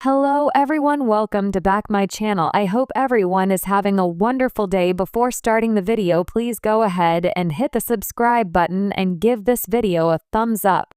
Hello everyone, welcome to back my channel. I hope everyone is having a wonderful day. Before starting the video, please go ahead and hit the subscribe button and give this video a thumbs up.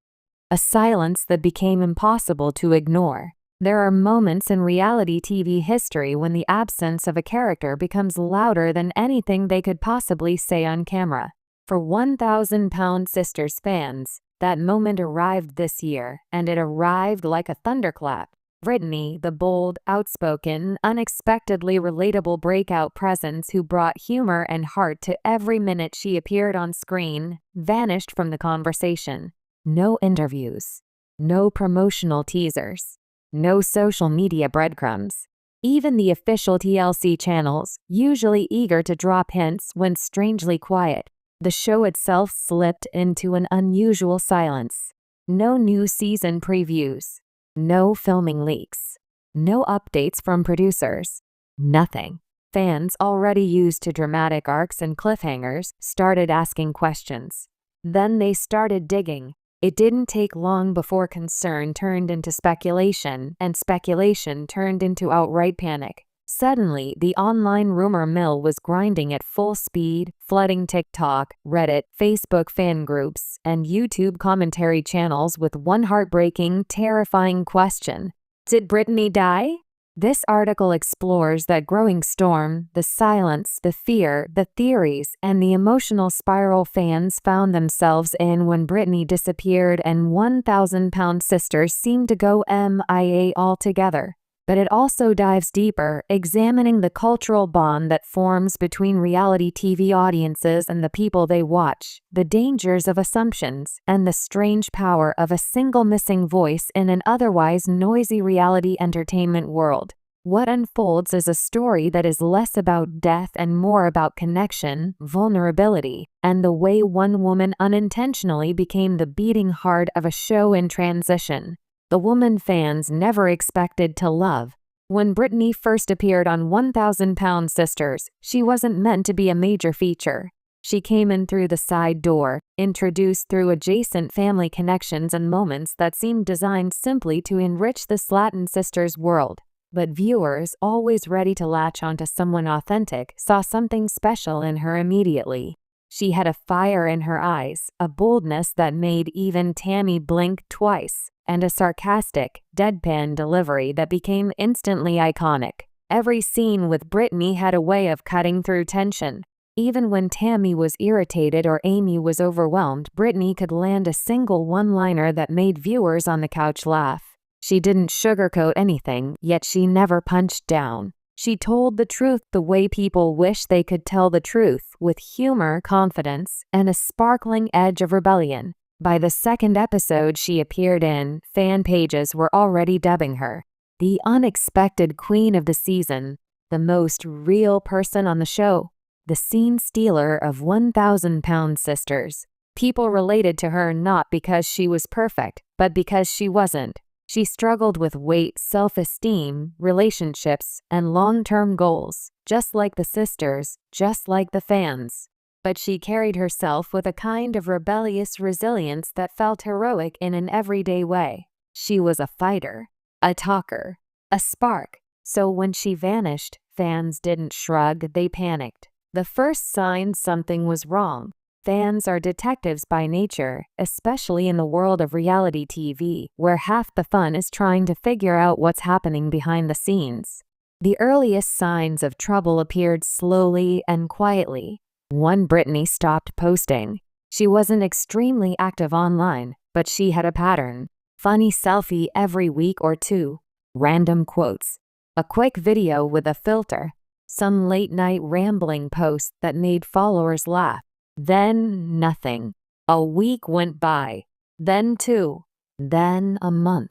A silence that became impossible to ignore. There are moments in reality TV history when the absence of a character becomes louder than anything they could possibly say on camera. For 1,000-Pound Sisters fans, that moment arrived this year, and it arrived like a thunderclap. Brittany, the bold, outspoken, unexpectedly relatable breakout presence who brought humor and heart to every minute she appeared on screen, vanished from the conversation. No interviews. No promotional teasers. No social media breadcrumbs. Even the official TLC channels, usually eager to drop hints, went strangely quiet. The show itself slipped into an unusual silence. No new season previews. No filming leaks. No updates from producers. Nothing. Fans, already used to dramatic arcs and cliffhangers, started asking questions. Then they started digging. It didn't take long before concern turned into speculation, and speculation turned into outright panic. Suddenly, the online rumor mill was grinding at full speed, flooding TikTok, Reddit, Facebook fan groups, and YouTube commentary channels with one heartbreaking, terrifying question. Did Brittany die? This article explores that growing storm, the silence, the fear, the theories, and the emotional spiral fans found themselves in when Brittany disappeared and 1,000-Pound Sisters seemed to go MIA altogether. But it also dives deeper, examining the cultural bond that forms between reality TV audiences and the people they watch, the dangers of assumptions, and the strange power of a single missing voice in an otherwise noisy reality entertainment world. What unfolds is a story that is less about death and more about connection, vulnerability, and the way one woman unintentionally became the beating heart of a show in transition. The woman fans never expected to love. When Brittany first appeared on 1,000-Pound Sisters, she wasn't meant to be a major feature. She came in through the side door, introduced through adjacent family connections and moments that seemed designed simply to enrich the Slatin sisters' world. But viewers, always ready to latch onto someone authentic, saw something special in her immediately. She had a fire in her eyes, a boldness that made even Tammy blink twice, and a sarcastic, deadpan delivery that became instantly iconic. Every scene with Brittany had a way of cutting through tension. Even when Tammy was irritated or Amy was overwhelmed, Brittany could land a single one-liner that made viewers on the couch laugh. She didn't sugarcoat anything, yet she never punched down. She told the truth the way people wish they could tell the truth, with humor, confidence, and a sparkling edge of rebellion. By the second episode she appeared in, fan pages were already dubbing her the unexpected queen of the season, the most real person on the show, the scene stealer of 1,000-Pound Sisters. People related to her not because she was perfect, but because she wasn't. She struggled with weight, self-esteem, relationships, and long-term goals, just like the sisters, just like the fans. But she carried herself with a kind of rebellious resilience that felt heroic in an everyday way. She was a fighter, a talker, a spark. So when she vanished, fans didn't shrug, they panicked. The first sign something was wrong. Fans are detectives by nature, especially in the world of reality TV, where half the fun is trying to figure out what's happening behind the scenes. The earliest signs of trouble appeared slowly and quietly. One, Brittany stopped posting. She wasn't extremely active online, but she had a pattern. Funny selfie every week or two. Random quotes. A quick video with a filter. Some late-night rambling post that made followers laugh. Then nothing. A week went by. Then two. Then a month.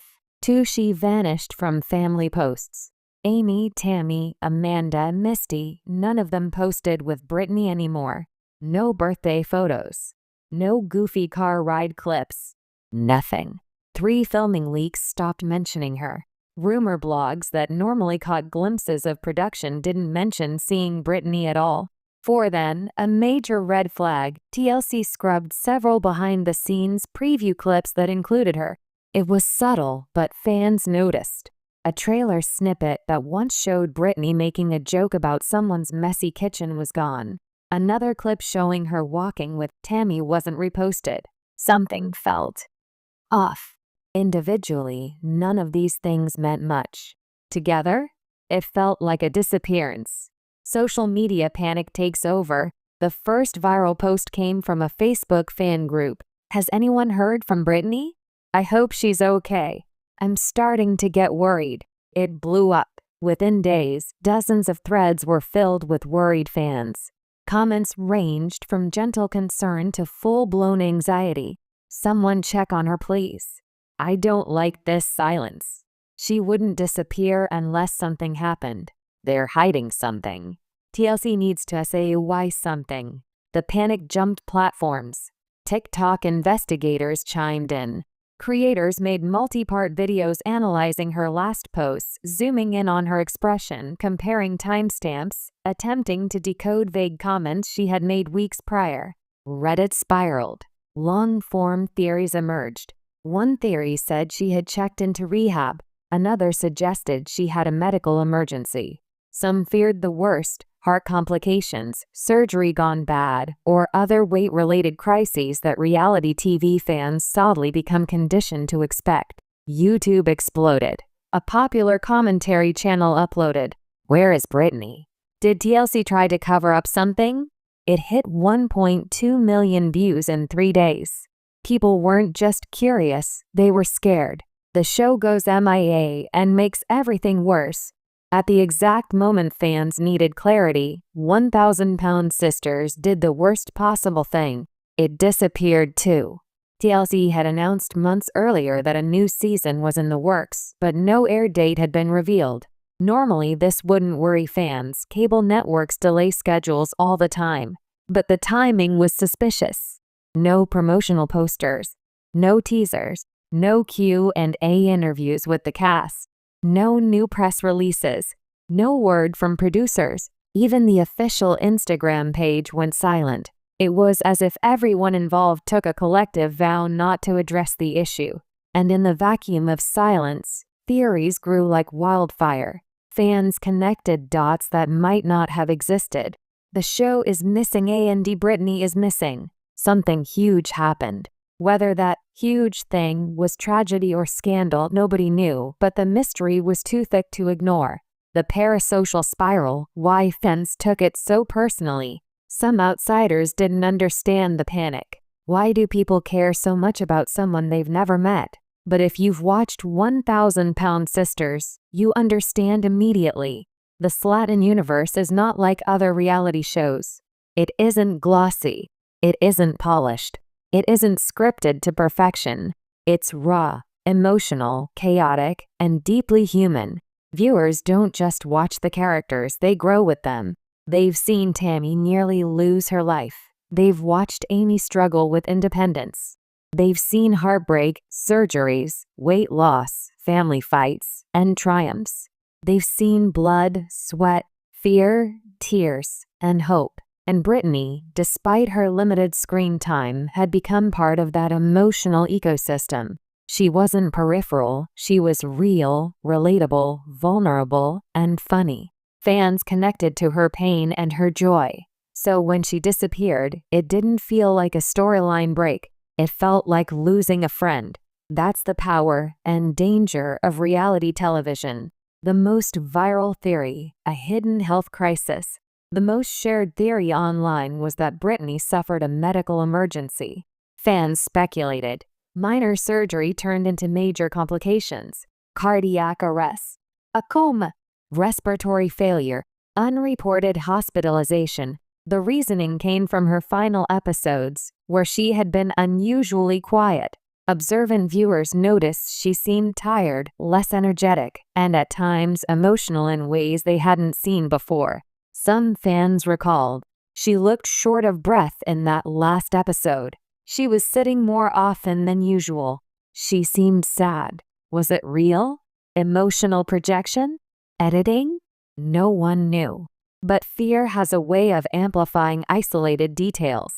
She vanished from family posts. Amy, Tammy, Amanda, Misty, none of them posted with Brittany anymore. No birthday photos. No goofy car ride clips. Nothing. 3 filming leaks stopped mentioning her. Rumor blogs that normally caught glimpses of production didn't mention seeing Brittany at all. 4 then, a major red flag, TLC scrubbed several behind-the-scenes preview clips that included her. It was subtle, but fans noticed. A trailer snippet that once showed Brittany making a joke about someone's messy kitchen was gone. Another clip showing her walking with Tammy wasn't reposted. Something felt off. Individually, none of these things meant much. Together, it felt like a disappearance. Social media panic takes over. The first viral post came from a Facebook fan group. Has anyone heard from Brittany? I hope she's okay. I'm starting to get worried. It blew up. Within days, dozens of threads were filled with worried fans. Comments ranged from gentle concern to full-blown anxiety. Someone check on her, please. I don't like this silence. She wouldn't disappear unless something happened. They're hiding something. TLC needs to say why something. The panic jumped platforms. TikTok investigators chimed in. Creators made multi-part videos analyzing her last posts, zooming in on her expression, comparing timestamps, attempting to decode vague comments she had made weeks prior. Reddit spiraled. Long-form theories emerged. One theory said she had checked into rehab. Another suggested she had a medical emergency. Some feared the worst, heart complications, surgery gone bad, or other weight-related crises that reality TV fans sadly become conditioned to expect. YouTube exploded. A popular commentary channel uploaded, "Where is Brittany? Did TLC try to cover up something?" It hit 1.2 million views in 3 days. People weren't just curious, they were scared. The show goes MIA and makes everything worse. At the exact moment fans needed clarity, 1,000-pound sisters did the worst possible thing. It disappeared too. TLC had announced months earlier that a new season was in the works, but no air date had been revealed. Normally, this wouldn't worry fans. Cable networks delay schedules all the time. But the timing was suspicious. No promotional posters, no teasers, no Q&A interviews with the cast. No new press releases. No word from producers. Even the official Instagram page went silent. It was as if everyone involved took a collective vow not to address the issue. And in the vacuum of silence, theories grew like wildfire. Fans connected dots that might not have existed. The show is missing and Brittany is missing. Something huge happened. Whether that huge thing was tragedy or scandal, nobody knew, but the mystery was too thick to ignore. The parasocial spiral, why fans took it so personally. Some outsiders didn't understand the panic. Why do people care so much about someone they've never met? But if you've watched 1,000-Pound Sisters, you understand immediately. The Slatin universe is not like other reality shows. It isn't glossy. It isn't polished. It isn't scripted to perfection. It's raw, emotional, chaotic, and deeply human. Viewers don't just watch the characters, they grow with them. They've seen Tammy nearly lose her life. They've watched Amy struggle with independence. They've seen heartbreak, surgeries, weight loss, family fights, and triumphs. They've seen blood, sweat, fear, tears, and hope. And Brittany, despite her limited screen time, had become part of that emotional ecosystem. She wasn't peripheral, she was real, relatable, vulnerable, and funny. Fans connected to her pain and her joy. So when she disappeared, it didn't feel like a storyline break. It felt like losing a friend. That's the power and danger of reality television. The most viral theory, a hidden health crisis. The most shared theory online was that Brittany suffered a medical emergency. Fans speculated. Minor surgery turned into major complications. Cardiac arrest, a coma, respiratory failure, unreported hospitalization. The reasoning came from her final episodes, where she had been unusually quiet. Observant viewers noticed she seemed tired, less energetic, and at times emotional in ways they hadn't seen before. Some fans recalled, she looked short of breath in that last episode. She was sitting more often than usual. She seemed sad. Was it real? Emotional projection? Editing? No one knew. But fear has a way of amplifying isolated details.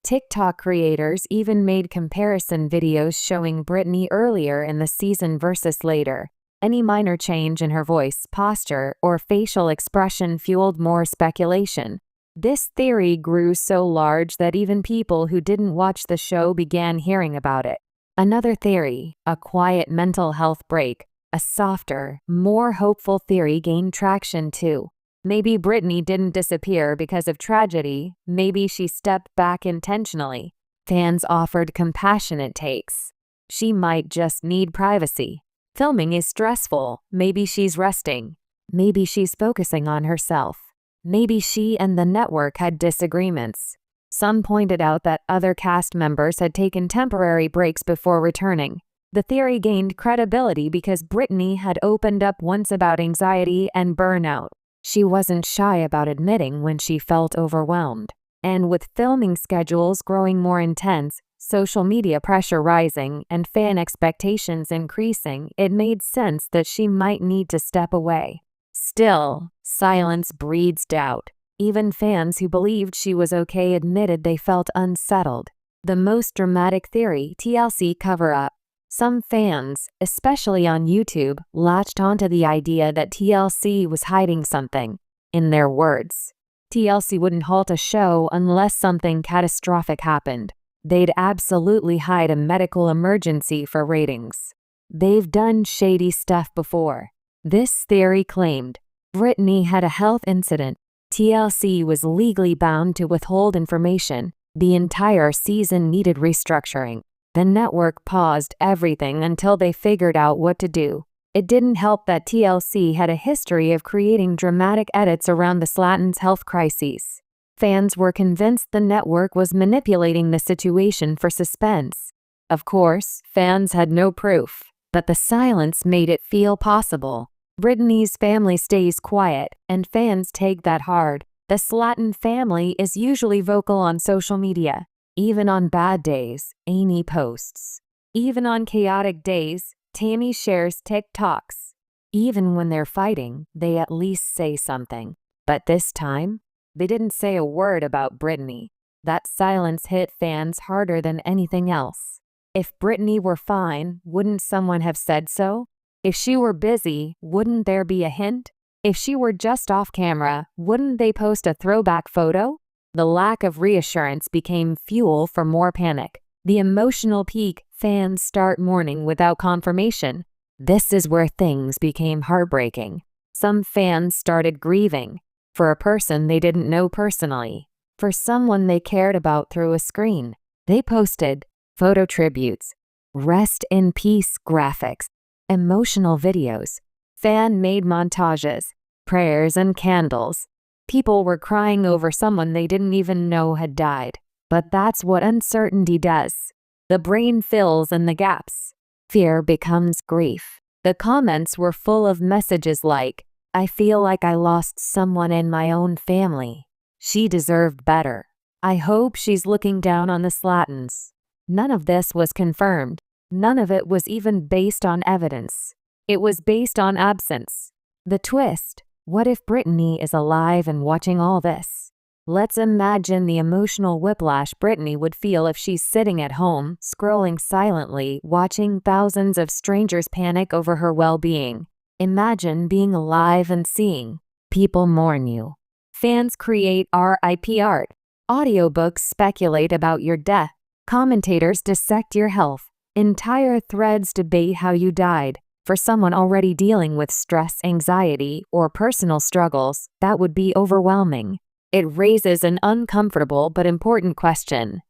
TikTok creators even made comparison videos showing Brittany earlier in the season versus later. Any minor change in her voice, posture, or facial expression fueled more speculation. This theory grew so large that even people who didn't watch the show began hearing about it. Another theory, a quiet mental health break, a softer, more hopeful theory gained traction too. Maybe Brittany didn't disappear because of tragedy, maybe she stepped back intentionally. Fans offered compassionate takes. She might just need privacy. Filming is stressful, maybe she's resting. Maybe she's focusing on herself. Maybe she and the network had disagreements. Some pointed out that other cast members had taken temporary breaks before returning. The theory gained credibility because Brittany had opened up once about anxiety and burnout. She wasn't shy about admitting when she felt overwhelmed. And with filming schedules growing more intense, social media pressure rising, and fan expectations increasing, it made sense that she might need to step away. Still, silence breeds doubt. Even fans who believed she was okay admitted they felt unsettled. The most dramatic theory, TLC cover-up. Some fans, especially on YouTube, latched onto the idea that TLC was hiding something. In their words, TLC wouldn't halt a show unless something catastrophic happened. They'd absolutely hide a medical emergency for ratings. They've done shady stuff before. This theory claimed Brittany had a health incident. TLC was legally bound to withhold information. The entire season needed restructuring. The network paused everything until they figured out what to do. It didn't help that TLC had a history of creating dramatic edits around the Slatons' health crises. Fans were convinced the network was manipulating the situation for suspense. Of course, fans had no proof, but the silence made it feel possible. Brittany's family stays quiet, and fans take that hard. The Slaton family is usually vocal on social media. Even on bad days, Amy posts. Even on chaotic days, Tammy shares TikToks. Even when they're fighting, they at least say something. But this time, they didn't say a word about Brittany. That silence hit fans harder than anything else. If Brittany were fine, wouldn't someone have said so? If she were busy, wouldn't there be a hint? If she were just off camera, wouldn't they post a throwback photo? The lack of reassurance became fuel for more panic. The emotional peak, fans start mourning without confirmation. This is where things became heartbreaking. Some fans started grieving. For a person they didn't know personally. For someone they cared about through a screen. They posted photo tributes, rest in peace graphics, emotional videos, fan-made montages, prayers and candles. People were crying over someone they didn't even know had died. But that's what uncertainty does. The brain fills in the gaps. Fear becomes grief. The comments were full of messages like, "I feel like I lost someone in my own family. She deserved better. I hope she's looking down on the Slatons." None of this was confirmed. None of it was even based on evidence. It was based on absence. The twist: what if Brittany is alive and watching all this? Let's imagine the emotional whiplash Brittany would feel if she's sitting at home, scrolling silently, watching thousands of strangers panic over her well-being. Imagine being alive and seeing people mourn you. Fans create RIP art. Audiobooks speculate about your death. Commentators dissect your health. Entire threads debate how you died. For someone already dealing with stress, anxiety, or personal struggles, that would be overwhelming. It raises an uncomfortable but important question.